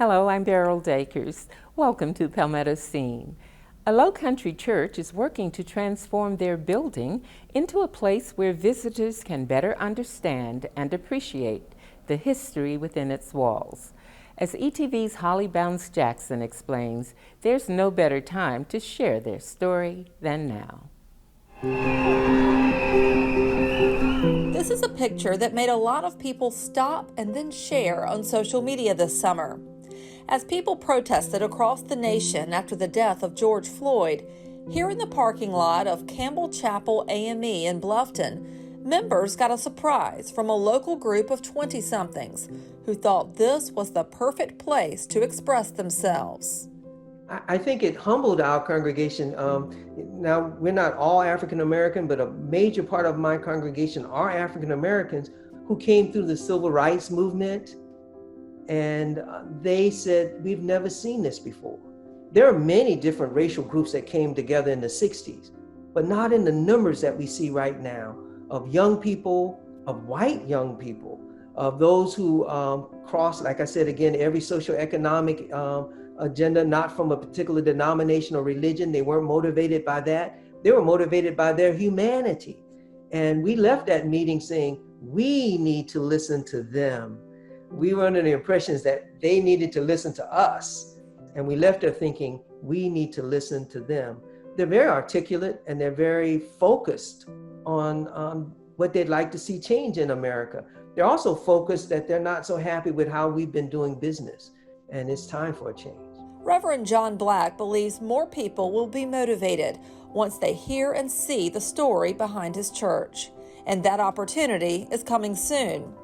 Hello, I'm Beryl Dakers. Welcome to Palmetto Scene. A Low Country church is working to transform their building into a place where visitors can better understand and appreciate the history within its walls. As ETV's Holly Bounce Jackson explains, there's no better time to share their story than now. This is a picture that made a lot of people stop and then share on social media this summer. As people protested across the nation after the death of George Floyd, here in the parking lot of Campbell Chapel AME in Bluffton, members got a surprise from a local group of 20-somethings who thought this was the perfect place to express themselves. I think it humbled our congregation. Now, we're not all African American, but a major part of my congregation are African Americans who came through the civil rights movement. And they said, we've never seen this before. There are many different racial groups that came together in the 60s, but not in the numbers that we see right now of young people, of white young people, of those who cross, like I said, again, every socioeconomic agenda, not from a particular denomination or religion. They weren't motivated by that. They were motivated by their humanity. And we left that meeting saying, we need to listen to them. We were under the impressions that they needed to listen to us. And we left there thinking, we need to listen to them. They're very articulate and they're very focused on what they'd like to see change in America. They're also focused that they're not so happy with how we've been doing business. And it's time for a change. Reverend John Black believes more people will be motivated once they hear and see the story behind his church. And that opportunity is coming soon.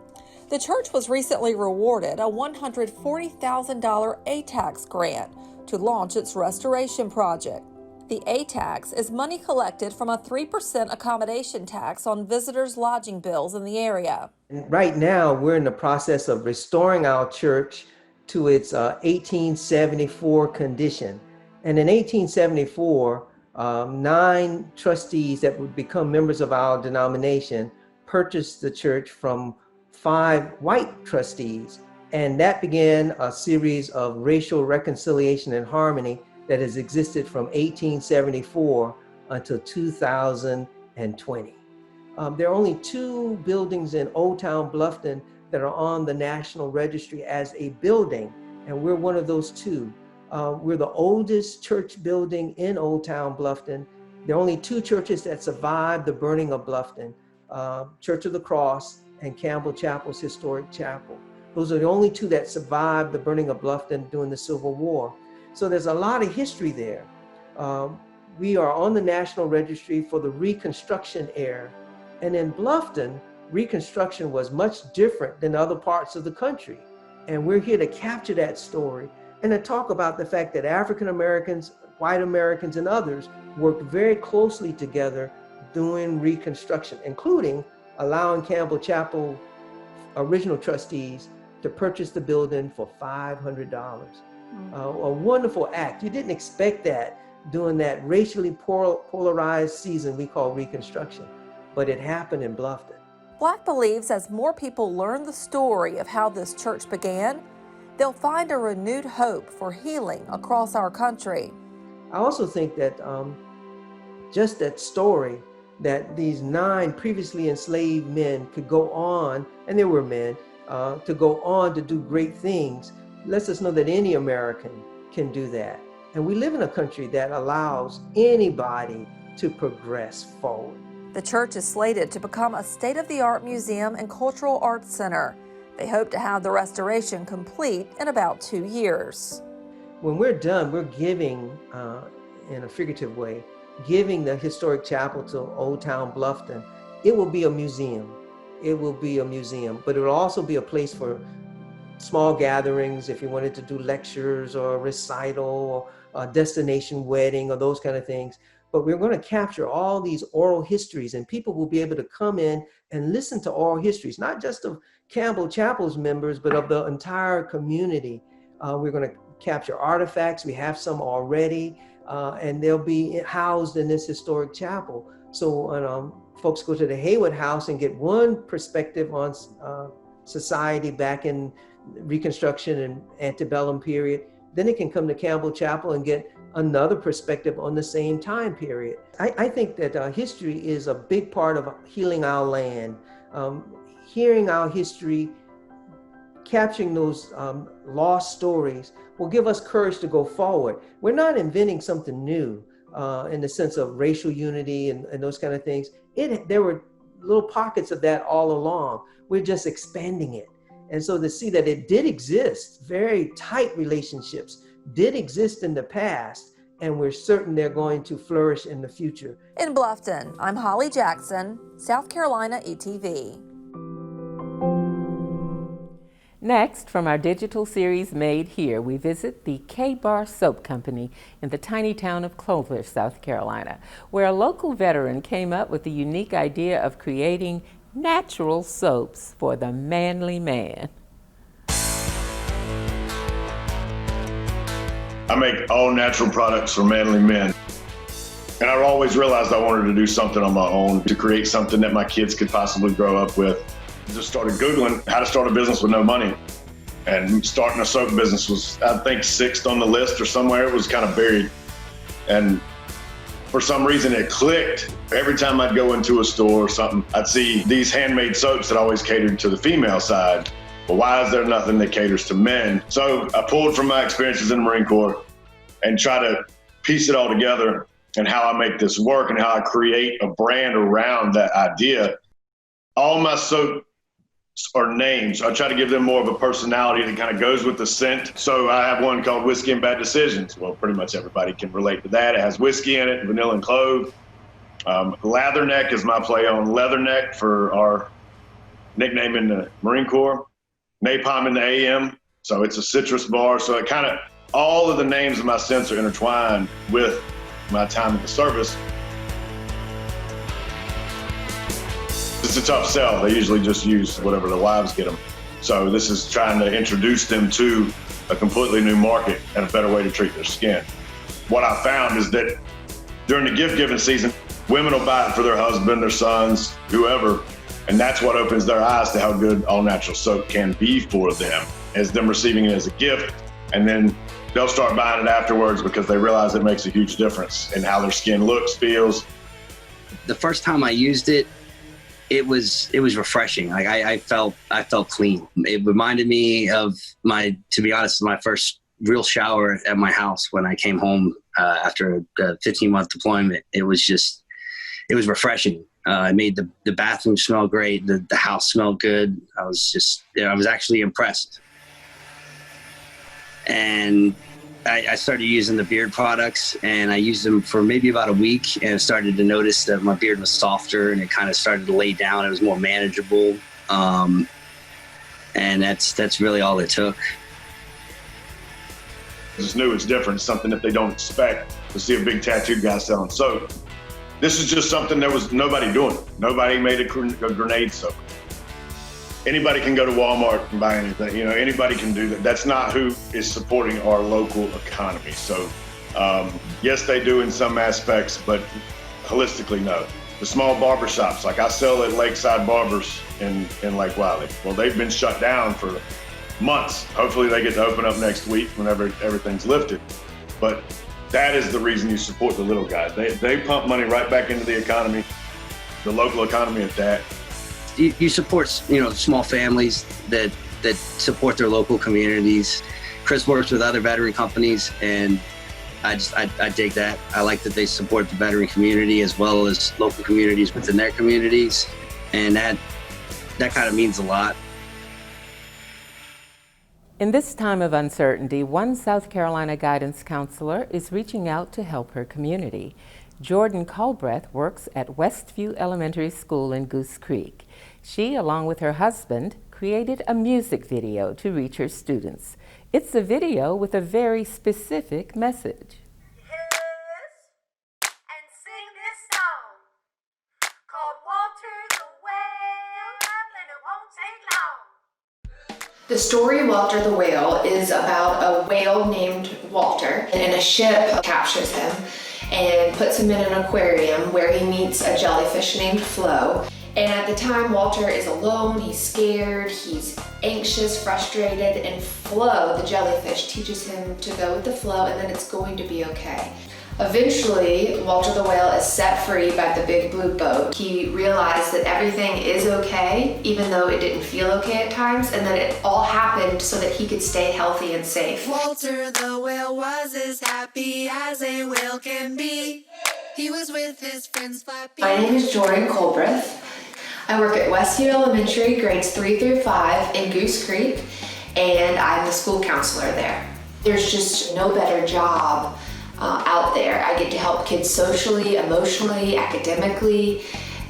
The church was recently rewarded a $140,000 A-Tax grant to launch its restoration project. The A-Tax is money collected from a 3% accommodation tax on visitors' lodging bills in the area. Right now, we're in the process of restoring our church to its 1874 condition. And in 1874, 9 trustees that would become members of our denomination purchased the church from 5 white trustees. And that began a series of racial reconciliation and harmony that has existed from 1874 until 2020. There are only 2 buildings in Old Town Bluffton that are on the National Registry as a building, and we're one of those 2. We're the oldest church building in Old Town Bluffton. There are only 2 churches that survived the burning of Bluffton, Church of the Cross and Campbell Chapel's historic chapel. Those are the only 2 that survived the burning of Bluffton during the Civil War. So there's a lot of history there. We are on the National Registry for the Reconstruction era. And in Bluffton, Reconstruction was much different than other parts of the country. And we're here to capture that story and to talk about the fact that African Americans, white Americans, and others worked very closely together doing Reconstruction, including allowing Campbell Chapel original trustees to purchase the building for $500. A wonderful act. You didn't expect that during that racially polarized season we call Reconstruction, but it happened in Bluffton. Black believes as more people learn the story of how this church began, they'll find a renewed hope for healing across our country. I also think that just that story that these 9 previously enslaved men could go on, and they were men, to go on to do great things, lets us know that any American can do that. And we live in a country that allows anybody to progress forward. The church is slated to become a state-of-the-art museum and cultural arts center. They hope to have the restoration complete in about 2 years. When we're done, we're giving, in a figurative way, giving the historic chapel to Old Town Bluffton. It will be a museum. It will be a museum, but it will also be a place for small gatherings if you wanted to do lectures or a recital or a destination wedding or those kind of things. But we're going to capture all these oral histories, and people will be able to come in and listen to oral histories, not just of Campbell Chapel's members, but of the entire community. We're going to capture artifacts. We have some already. And they'll be housed in this historic chapel. So when folks go to the Haywood House and get one perspective on society back in Reconstruction and antebellum period, then it can come to Campbell Chapel and get another perspective on the same time period. I think that history is a big part of healing our land. Hearing our history, capturing those lost stories will give us courage to go forward. We're not inventing something new in the sense of racial unity and those kind of things. There were little pockets of that all along. We're just expanding it. And so to see that it did exist, very tight relationships did exist in the past, and we're certain they're going to flourish in the future. In Bluffton, I'm Holly Jackson, South Carolina ETV. Next, from our digital series Made Here, we visit the K-Bar Soap Company in the tiny town of Clover, South Carolina, where a local veteran came up with the unique idea of creating natural soaps for the manly man. I make all natural products for manly men. And I always realized I wanted to do something on my own, to create something that my kids could possibly grow up with. Just started Googling how to start a business with no money. And starting a soap business was, I think, 6th on the list or somewhere. It was kind of buried. And for some reason it clicked. Every time I'd go into a store or something, I'd see these handmade soaps that always catered to the female side. But why is there nothing that caters to men? So I pulled from my experiences in the Marine Corps and try to piece it all together and how I make this work and how I create a brand around that idea. All my soaps are names. I try to give them more of a personality that kind of goes with the scent. So I have one called Whiskey and Bad Decisions. Well, pretty much everybody can relate to that. It has whiskey in it, vanilla and clove. Latherneck is my play on leatherneck for our nickname in the Marine Corps. Napalm in the AM, so it's a citrus bar. So it kind of, all of the names of my scents are intertwined with my time in the service. It's a tough sell. They usually just use whatever their wives get them. So this is trying to introduce them to a completely new market and a better way to treat their skin. What I found is that during the gift-giving season, women will buy it for their husband, their sons, whoever, and that's what opens their eyes to how good all-natural soap can be for them, as them receiving it as a gift, and then they'll start buying it afterwards because they realize it makes a huge difference in how their skin looks, feels. The first time I used it, it was refreshing. Like I felt clean. It reminded me of to be honest, my first real shower at my house when I came home after a 15-month deployment. It was refreshing. It made the bathroom smell great. The house smelled good. I was actually impressed. And I started using the beard products, and I used them for maybe about a week, and started to notice that my beard was softer and it kind of started to lay down. It was more manageable. And that's really all it took. It's new, it's different, it's something that they don't expect to see a big tattooed guy selling soap. This is just something there was nobody doing. Nobody made a grenade soap. Anybody can go to Walmart and buy anything. Anybody can do that. That's not who is supporting our local economy. So yes, they do in some aspects, but holistically, no. The small barbershops, like I sell at Lakeside Barbers in Lake Wiley. Well, they've been shut down for months. Hopefully they get to open up next week whenever everything's lifted. But that is the reason you support the little guys. They pump money right back into the economy, the local economy at that. You support, small families that support their local communities. Chris works with other veteran companies, and I dig that. I like that they support the veteran community as well as local communities within their communities, and that kind of means a lot. In this time of uncertainty, one South Carolina guidance counselor is reaching out to help her community. Jordan Culbreth works at Westview Elementary School in Goose Creek. She, along with her husband, created a music video to reach her students. It's a video with a very specific message. And sing this song called Walter the Whale, and it won't take long. The story Walter the Whale is about a whale named Walter, and a ship captures him and puts him in an aquarium where he meets a jellyfish named Flo. And at the time, Walter is alone, he's scared, he's anxious, frustrated, and Flo, the jellyfish, teaches him to go with the flow and then it's going to be okay. Eventually, Walter the whale is set free by the big blue boat. He realized that everything is okay, even though it didn't feel okay at times, and that it all happened so that he could stay healthy and safe. Walter the whale was as happy as a whale can be. He was with his friends Flappy. My name is Jordan Colbreth. I work at Westview Elementary, grades 3 through 5 in Goose Creek, and I'm the school counselor there. There's just no better job out there. I get to help kids socially, emotionally, academically,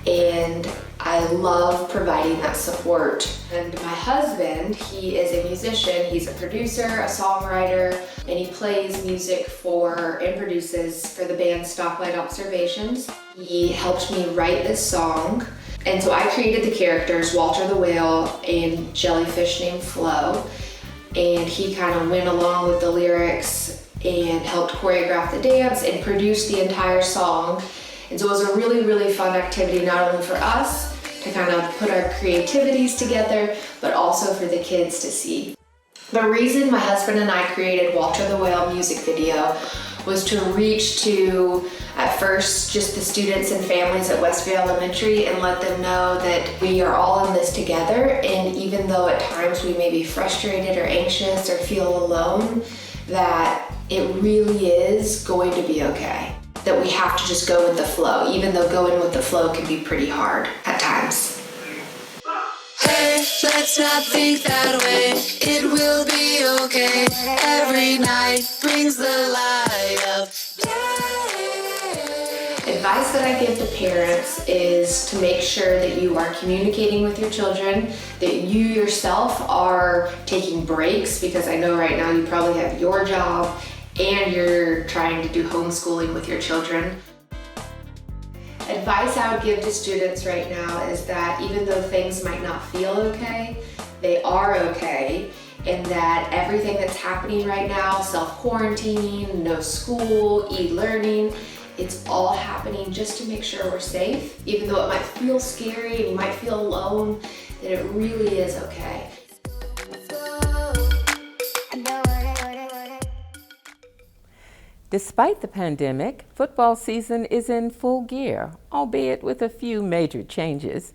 and I love providing that support. And my husband, he is a musician, he's a producer, a songwriter, and he plays music for and produces for the band Stoplight Observations. He helped me write this song. And so I created the characters, Walter the whale and jellyfish named Flo. And he kind of went along with the lyrics and helped choreograph the dance and produce the entire song. And so it was a really, really fun activity, not only for us to kind of put our creativities together, but also for the kids to see. The reason my husband and I created Walter the Whale music video was to reach to, at first, just the students and families at Westview Elementary and let them know that we are all in this together, and even though at times we may be frustrated or anxious or feel alone, that it really is going to be okay. That we have to just go with the flow, even though going with the flow can be pretty hard at times. Hey, let's not think that way. It will be okay. Every night brings the light of day. Advice that I give to parents is to make sure that you are communicating with your children, that you yourself are taking breaks, because I know right now you probably have your job and you're trying to do homeschooling with your children. Advice I would give to students right now is that even though things might not feel okay, they are okay, and that everything that's happening right now, self-quarantining, no school, e-learning, it's all happening just to make sure we're safe. Even though it might feel scary and you might feel alone, that it really is okay. Despite the pandemic, football season is in full gear, albeit with a few major changes.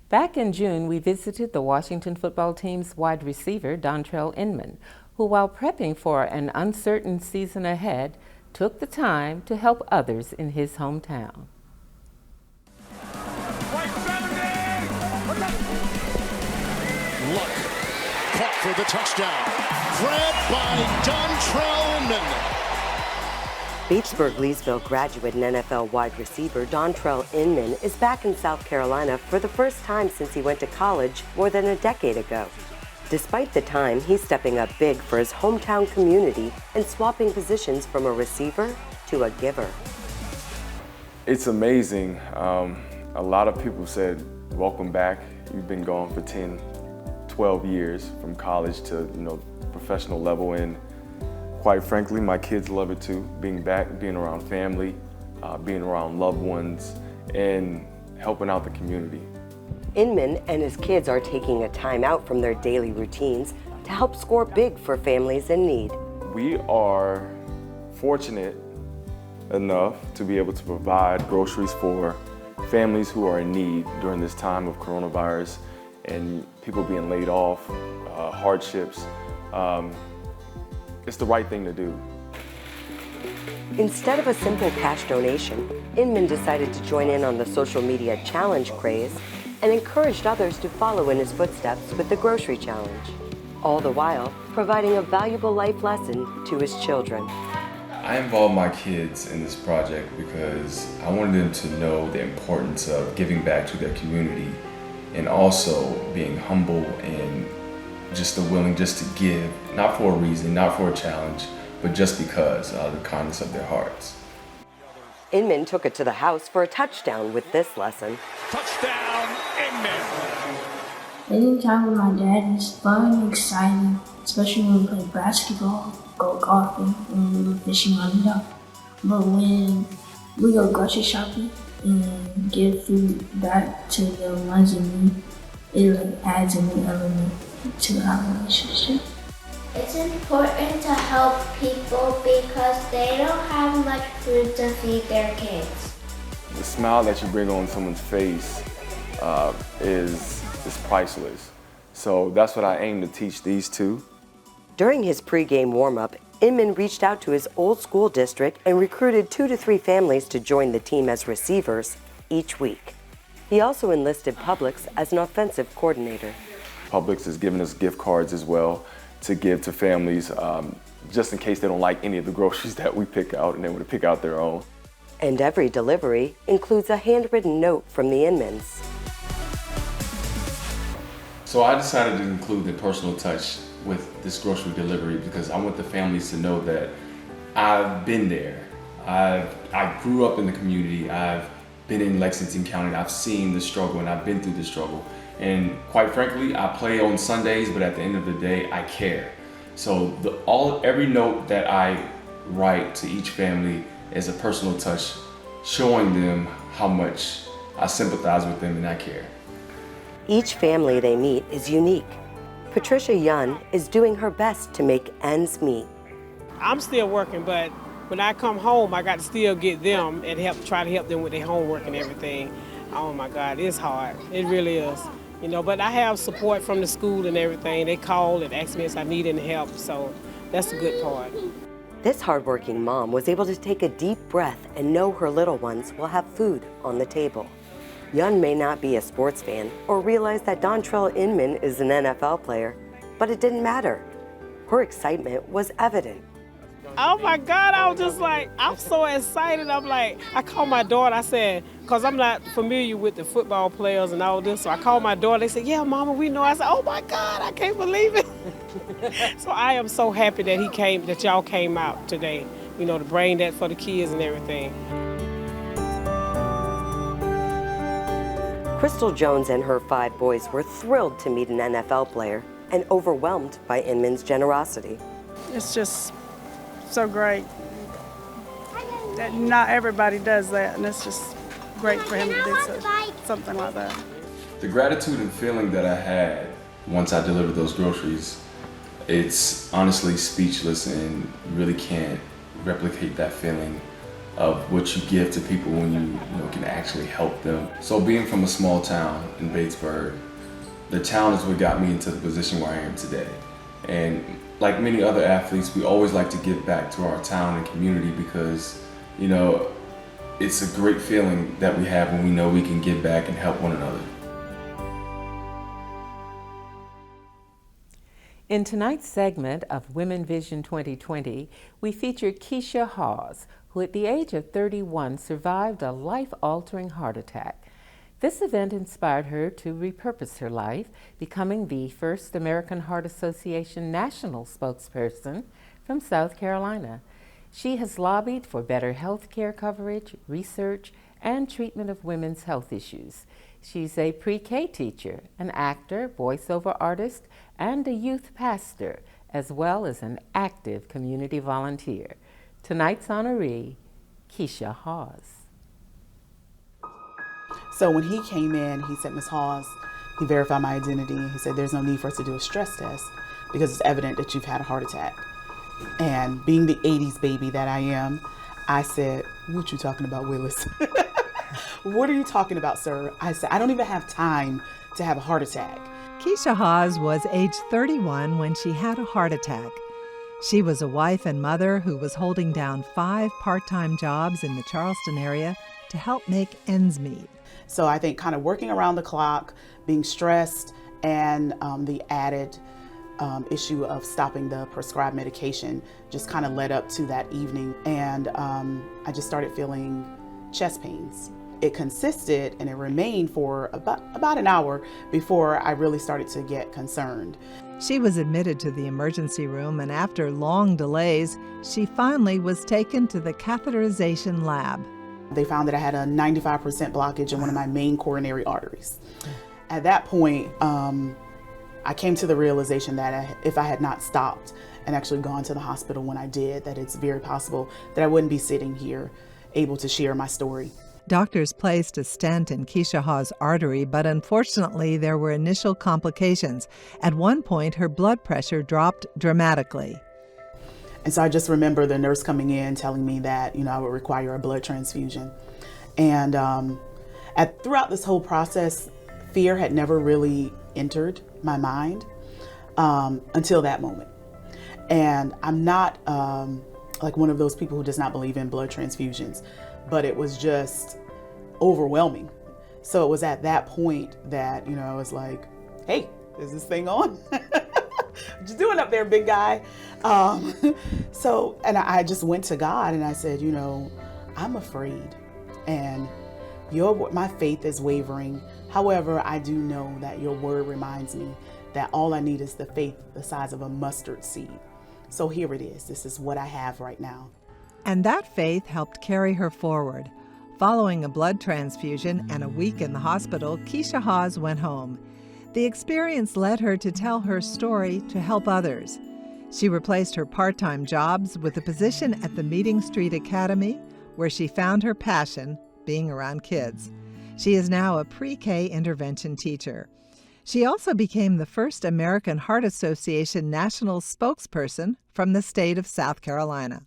Back in June, we visited the Washington football team's wide receiver, Dontrell Inman, who, while prepping for an uncertain season ahead, took the time to help others in his hometown. Luck caught for the touchdown. Grabbed by Dontrell Inman. Beachburg-Leesville graduate and NFL wide receiver Dontrell Inman is back in South Carolina for the first time since he went to college more than a decade ago. Despite the time, he's stepping up big for his hometown community and swapping positions from a receiver to a giver. It's amazing. A lot of people said, welcome back. You've been gone for 10, 12 years from college to professional level, and quite frankly, my kids love it too. Being back, being around family, being around loved ones, and helping out the community. Inman and his kids are taking a time out from their daily routines to help score big for families in need. We are fortunate enough to be able to provide groceries for families who are in need during this time of coronavirus and people being laid off, hardships. It's the right thing to do. Instead of a simple cash donation, Inman decided to join in on the social media challenge craze and encouraged others to follow in his footsteps with the grocery challenge, all the while providing a valuable life lesson to his children. I involved my kids in this project because I wanted them to know the importance of giving back to their community and also being humble and just willing just to give, not for a reason, not for a challenge, but just because of the kindness of their hearts. Inman took it to the house for a touchdown with this lesson. Touchdown, Inman! Spending time with my dad is fun and exciting, especially when we play basketball, go golfing, and we go fishing on the dock. But when we go grocery shopping, and give food back to the ones in need. It like adds a new element to our relationship. It's important to help people because they don't have much food to feed their kids. The smile that you bring on someone's face is priceless. So that's what I aim to teach these two. During his pregame warm-up, Inman reached out to his old school district and recruited 2 to 3 families to join the team as receivers each week. He also enlisted Publix as an offensive coordinator. Publix has given us gift cards as well to give to families just in case they don't like any of the groceries that we pick out and they want to pick out their own. And every delivery includes a handwritten note from the Inmans. So I decided to include the personal touch with this grocery delivery because I want the families to know that I've been there. I grew up in the community. I've been in Lexington County. I've seen the struggle and I've been through the struggle. And quite frankly, I play on Sundays, but at the end of the day, I care. So every note that I write to each family is a personal touch, showing them how much I sympathize with them and I care. Each family they meet is unique. Patricia Yun is doing her best to make ends meet. I'm still working, but when I come home, I got to still get them and try to help them with their homework and everything. Oh my God, it's hard. It really is. You know, but I have support from the school and everything. They call and ask me if I need any help, so that's the good part. This hardworking mom was able to take a deep breath and know her little ones will have food on the table. Yun may not be a sports fan or realize that Dontrell Inman is an NFL player, but it didn't matter. Her excitement was evident. Oh my God, I was just like, I'm so excited. I'm like, I called my daughter, I said, because I'm not familiar with the football players and all this, so I called my daughter, they said, yeah, Mama, we know. I said, oh my God, I can't believe it. So I am so happy that y'all came out today, you know, to bring that for the kids and everything. Crystal Jones and her 5 boys were thrilled to meet an NFL player and overwhelmed by Inman's generosity. It's just so great that not everybody does that, and it's just great for him to do something like that. The gratitude and feeling that I had once I delivered those groceries, it's honestly speechless and really can't replicate that feeling of what you give to people when you can actually help them. So being from a small town in Batesburg, the town is what got me into the position where I am today. And like many other athletes, we always like to give back to our town and community because, you know, it's a great feeling that we have when we know we can give back and help one another. In tonight's segment of Women Vision 2020, we feature Keisha Hawes, who at the age of 31 survived a life-altering heart attack. This event inspired her to repurpose her life, becoming the first American Heart Association national spokesperson from South Carolina. She has lobbied for better health care coverage, research, and treatment of women's health issues. She's a pre-K teacher, an actor, voiceover artist, and a youth pastor, as well as an active community volunteer. Tonight's honoree, Keisha Hawes. So when he came in, he said, Ms. Hawes, he verified my identity, and he said, there's no need for us to do a stress test because it's evident that you've had a heart attack. And being the 80s baby that I am, I said, what you talking about, Willis? What are you talking about, sir? I said, I don't even have time to have a heart attack. Keisha Hawes was age 31 when she had a heart attack. She was a wife and mother who was holding down 5 part-time jobs in the Charleston area to help make ends meet. So I think kind of working around the clock, being stressed, and the added issue of stopping the prescribed medication just kind of led up to that evening. And I just started feeling chest pains. It consisted and it remained for about an hour before I really started to get concerned. She was admitted to the emergency room, and after long delays, she finally was taken to the catheterization lab. They found that I had a 95% blockage in one of my main coronary arteries. At that point, I came to the realization that if I had not stopped and actually gone to the hospital when I did, that it's very possible that I wouldn't be sitting here able to share my story. Doctors placed a stent in Keisha Hawes' artery, but unfortunately there were initial complications. At one point, her blood pressure dropped dramatically. And so I just remember the nurse coming in telling me that, I would require a blood transfusion. And throughout this whole process, fear had never really entered my mind until that moment. And I'm not like one of those people who does not believe in blood transfusions, but it was just overwhelming. So it was at that point that, I was like, hey, is this thing on? What you doing up there, big guy? And I just went to God and I said, I'm afraid and my faith is wavering. However, I do know that your word reminds me that all I need is the faith the size of a mustard seed. So here it is. This is what I have right now. And that faith helped carry her forward. Following a blood transfusion and a week in the hospital, Keisha Hawes went home. The experience led her to tell her story to help others. She replaced her part-time jobs with a position at the Meeting Street Academy, where she found her passion, being around kids. She is now a pre-K intervention teacher. She also became the first American Heart Association national spokesperson from the state of South Carolina.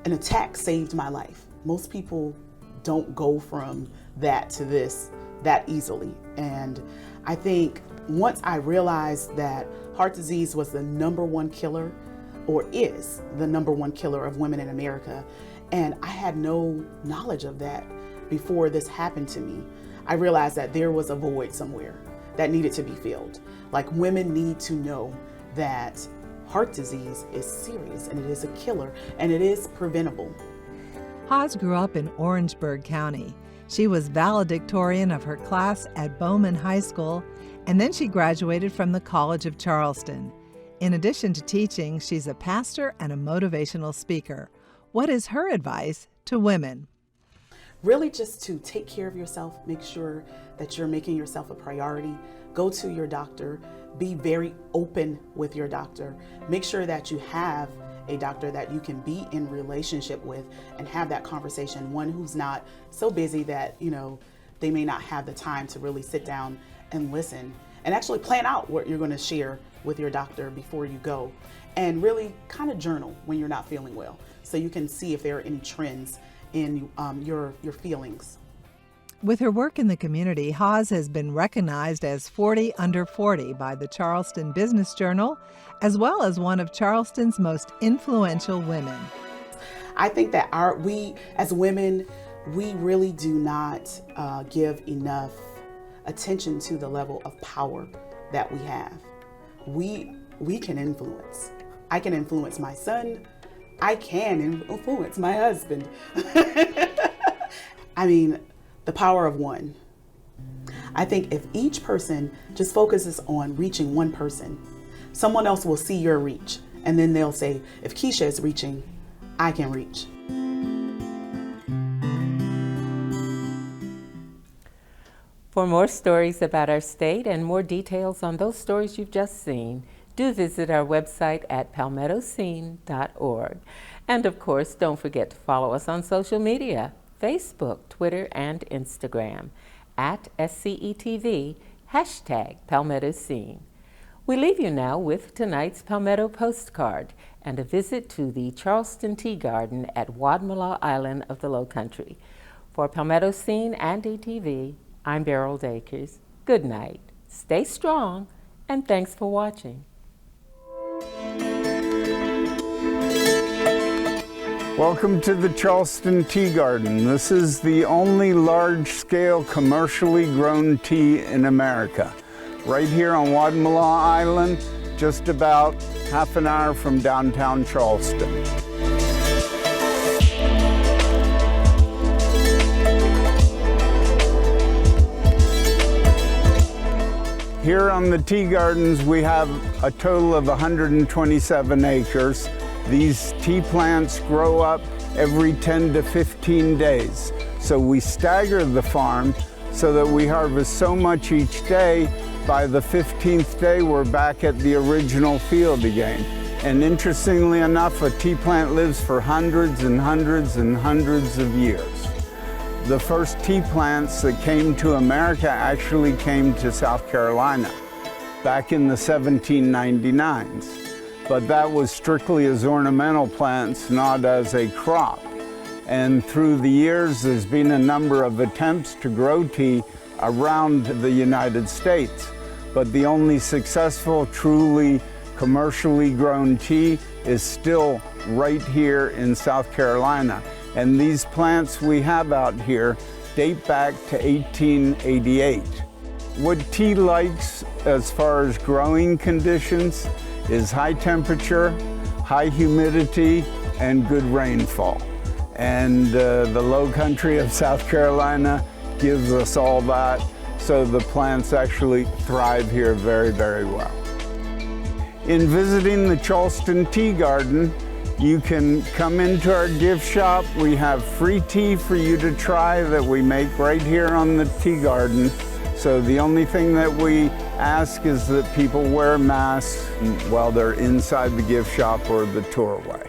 An attack saved my life. Most people don't go from that to this that easily. And I think once I realized that heart disease was the #1 killer, or is the #1 killer of women in America, and I had no knowledge of that before this happened to me, I realized that there was a void somewhere that needed to be filled. Like, women need to know that heart disease is serious and it is a killer and it is preventable. Hawes grew up in Orangeburg County. She was valedictorian of her class at Bowman High School, and then she graduated from the College of Charleston. In addition to teaching, she's a pastor and a motivational speaker. What is her advice to women? Really just to take care of yourself, make sure that you're making yourself a priority. Go to your doctor, be very open with your doctor. Make sure that you have a doctor that you can be in relationship with and have that conversation, one who's not so busy that, they may not have the time to really sit down and listen, and actually plan out what you're going to share with your doctor before you go, and really kind of journal when you're not feeling well, so you can see if there are any trends in your feelings. With her work in the community, Hawes has been recognized as 40 under 40 by the Charleston Business Journal, as well as one of Charleston's most influential women. I think that we as women, we really do not give enough attention to the level of power that we have. We can influence. I can influence my son. I can influence my husband. I mean, the power of one. I think if each person just focuses on reaching one person, someone else will see your reach, and then they'll say, if Keisha is reaching, I can reach. For more stories about our state and more details on those stories you've just seen, do visit our website at palmettoscene.org. And of course, don't forget to follow us on social media, Facebook, Twitter, and Instagram, at SCETV, #PalmettoScene. We leave you now with tonight's Palmetto postcard and a visit to the Charleston Tea Garden at Wadmalaw Island of the Lowcountry. For Palmetto Scene and ETV, I'm Beryl Dakers. Good night, stay strong, and thanks for watching. Welcome to the Charleston Tea Garden. This is the only large-scale commercially grown tea in America. Right here on Wadmalaw Island, just about half an hour from downtown Charleston. Here on the Tea Gardens, we have a total of 127 acres. These tea plants grow up every 10 to 15 days. So we stagger the farm so that we harvest so much each day. By the 15th day, we're back at the original field again. And interestingly enough, a tea plant lives for hundreds and hundreds and hundreds of years. The first tea plants that came to America actually came to South Carolina back in the 1799s. But that was strictly as ornamental plants, not as a crop. And through the years, there's been a number of attempts to grow tea around the United States. But the only successful, truly commercially grown tea is still right here in South Carolina. And these plants we have out here date back to 1888. What tea likes as far as growing conditions is high temperature, high humidity, and good rainfall. And the low country of South Carolina gives us all that, so the plants actually thrive here very, very well. In visiting the Charleston Tea Garden, you can come into our gift shop. We have free tea for you to try that we make right here on the tea garden. So the only thing that we ask is that people wear masks while they're inside the gift shop or the tourway.